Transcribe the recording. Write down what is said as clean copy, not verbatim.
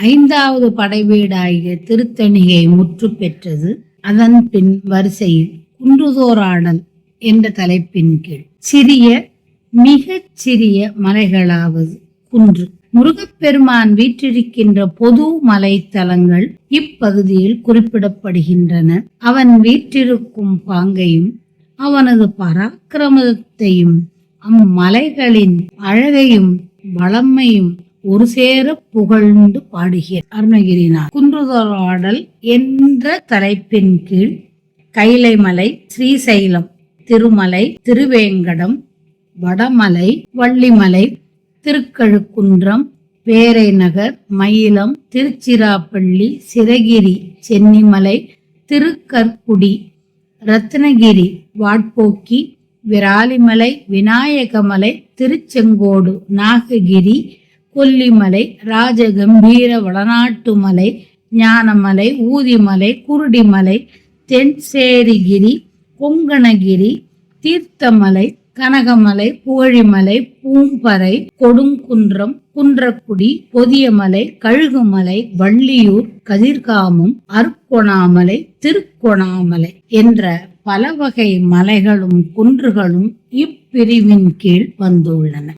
5வது படைவீடாகிய திருத்தணிகை முற்று பெற்றது. அதன் பின் வரிசையில் குன்றுதோராடல் என்ற தலைப்பின் கீழ் சிறிய மிகச் சிறிய மலைகளாவது குன்று. முருகப்பெருமான் வீற்றிருக்கின்ற பொது மலைத்தலங்கள் இப்பகுதியில் குறிப்பிடப்படுகின்றன. அவன் வீற்றிருக்கும் பாங்கையும் அவனது பராக்கிரமத்தையும் அம்மலைகளின் அழகையும் வளமையும் ஒரு சேர புகழ்ந்து பாடுகிறார் அருணகிரிநாதர். குன்றுதோராடல் என்ற தலைப்பின் கீழ் கைலைமலை, ஸ்ரீசைலம், திருமலை, திருவேங்கடம், வடமலை, வள்ளிமலை, திருக்கழுக்குன்றம், பேரைநகர், மயிலம், திருச்சிராப்பள்ளி, சிரகிரி, சென்னிமலை, திருக்கற்குடி, ரத்னகிரி, வாட்போக்கி, விராலிமலை, விநாயகமலை, திருச்செங்கோடு, நாககிரி, கொல்லிமலை, ராஜகம்பீர வடநாட்டுமலை, ஞானமலை, ஊதிமலை, குருடிமலை, தென்சேரிகிரி, கொங்கணகிரி, தீர்த்தமலை, கனகமலை, புகழிமலை, பூம்பறை, கொடுங்குன்றம், குன்றக்குடி, பொதியமலை, கழுகுமலை, வள்ளியூர், கதிர்காமம், அருக்கொணாமலை, திருக்கொணாமலை என்ற பல வகை மலைகளும் குன்றுகளும் இப்பிரிவின் கீழ் வந்துள்ளன.